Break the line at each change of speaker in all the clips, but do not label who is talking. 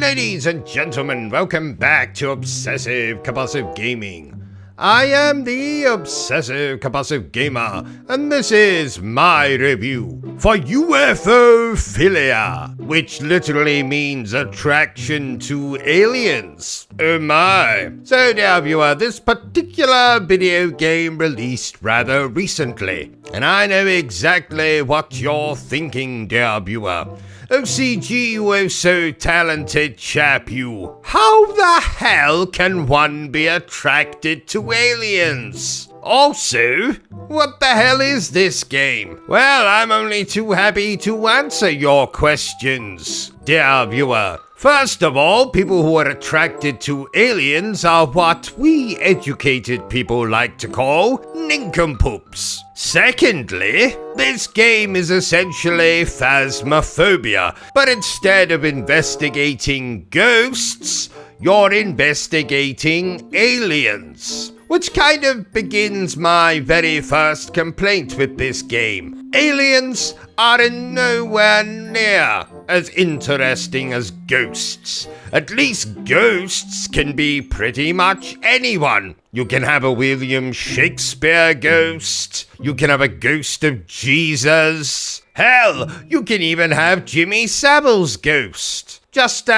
Ladies and gentlemen, welcome back to Obsessive Compulsive Gaming. I am the Obsessive Compulsive Gamer, and this is my review for UFOPHILIA, which literally means attraction to aliens. Oh my. So dear viewer, this particular video game released rather recently, and I know exactly what you're thinking, dear viewer. OCG, you oh so talented chap, you. How the hell can one be attracted to aliens? Also, what the hell is this game? Well, I'm only too happy to answer your questions, dear viewer. First of all, people who are attracted to aliens are what we educated people like to call nincompoops. Secondly, this game is essentially phasmophobia, but instead of investigating ghosts, you're investigating aliens. Which kind of begins my very first complaint with this game. Aliens are in nowhere near as interesting as ghosts. At least ghosts can be pretty much anyone. You can have a William Shakespeare ghost. You can have a ghost of Jesus. Hell, you can even have Jimmy Savile's ghost. Just,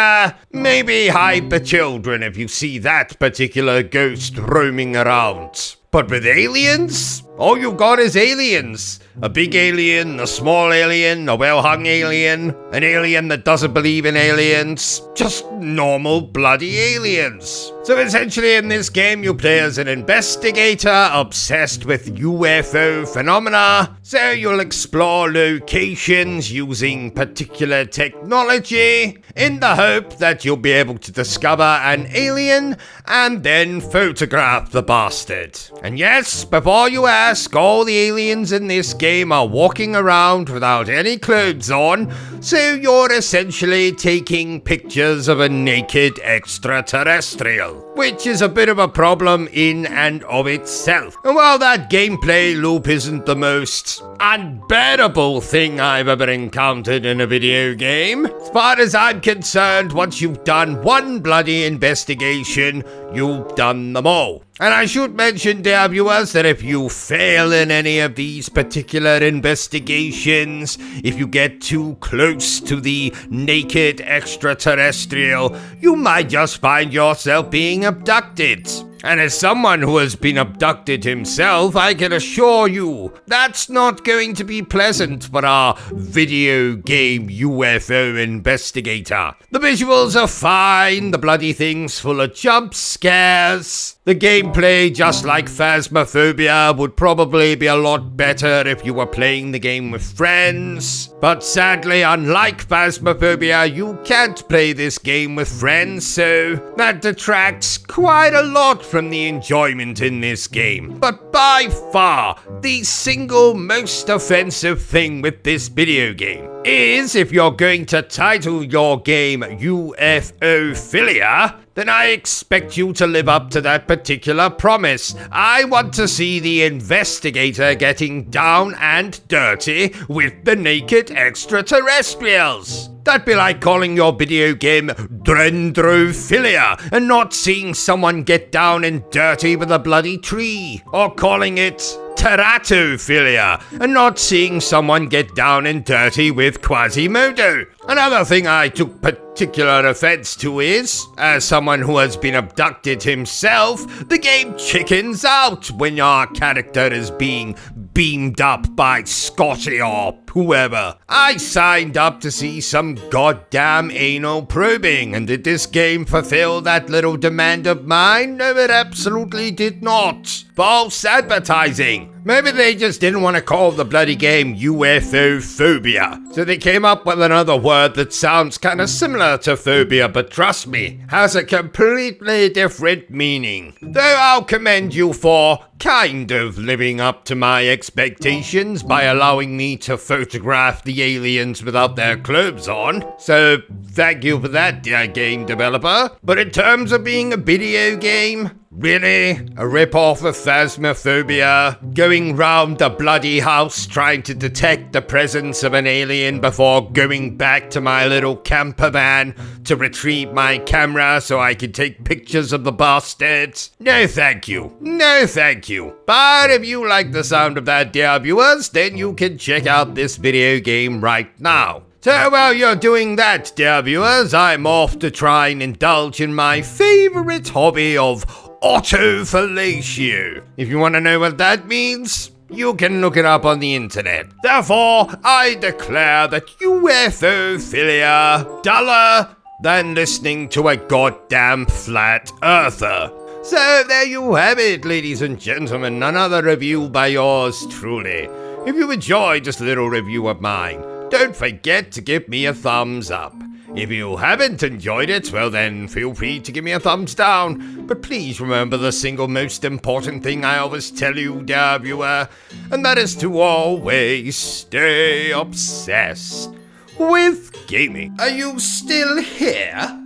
maybe hide the children if you see that particular ghost roaming around. But with aliens, all you've got is aliens. A big alien, a small alien, a well-hung alien, an alien that doesn't believe in aliens. Just normal bloody aliens. So essentially in this game you play as an investigator obsessed with UFO phenomena. So you'll explore locations using particular technology in the hope that you'll be able to discover an alien and then photograph the bastard. And yes, before you ask, all the aliens in this game are walking around without any clothes on, so you're essentially taking pictures of a naked extraterrestrial, which is a bit of a problem in and of itself. And while that gameplay loop isn't the most unbearable thing I've ever encountered in a video game, as far as I'm concerned, once you've done one bloody investigation, you've done them all. And I should mention, dear viewers, that if you fail in any of these particular investigations, if you get too close to the naked extraterrestrial, you might just find yourself being abducted. And as someone who has been abducted himself, I can assure you that's not going to be pleasant for our video game UFO investigator. The visuals are fine, the bloody thing's full of jump scares. The gameplay, just like Phasmophobia, would probably be a lot better if you were playing the game with friends. But sadly, unlike Phasmophobia, you can't play this game with friends, so that detracts quite a lot from the enjoyment in this game. But by far, the single most offensive thing with this video game is if you're going to title your game UFOPHILIA, then I expect you to live up to that particular promise. I want to see the investigator getting down and dirty with the naked extraterrestrials. That'd be like calling your video game Dendrophilia and not seeing someone get down and dirty with a bloody tree. Or calling it Teratophilia and not seeing someone get down and dirty with Quasimodo. Another thing I took particular offense to is, as someone who has been abducted himself, the game chickens out when your character is being beamed up by Scotty or whoever. I signed up to see some goddamn anal probing, and did this game fulfill that little demand of mine? No, it absolutely did not. False advertising. Maybe they just didn't want to call the bloody game UFOPHOBIA, so they came up with another word that sounds kind of similar to phobia, but trust me, has a completely different meaning. Though I'll commend you for kind of living up to my expectations by allowing me to photograph the aliens without their clothes on. So thank you for that, dear game developer. But in terms of being a video game, Really? A rip-off of Phasmophobia? Going round the bloody house trying to detect the presence of an alien before going back to my little camper van to retrieve my camera so I can take pictures of the bastards? No thank you. No thank you. But if you like the sound of that, dear viewers, then you can check out this video game right now. So while you're doing that, dear viewers, I'm off to try and indulge in my favorite hobby of autofellatio. If you want to know what that means, you can look it up on the internet. Therefore, I declare that UFOPHILIA duller than listening to a goddamn flat earther. So there you have it, ladies and gentlemen, another review by yours truly. If you enjoyed this little review of mine, don't forget to give me a thumbs up. If you haven't enjoyed it, well then feel free to give me a thumbs down. But please remember the single most important thing I always tell you, dear viewer, and that is to always stay obsessed with gaming. Are you still here?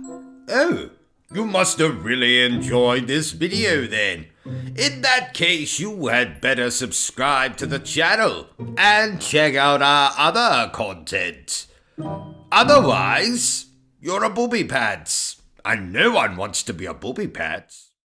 Oh, you must have really enjoyed this video then. In that case, you had better subscribe to the channel and check out our other content. Otherwise, you're a booby pants, and no one wants to be a booby pants.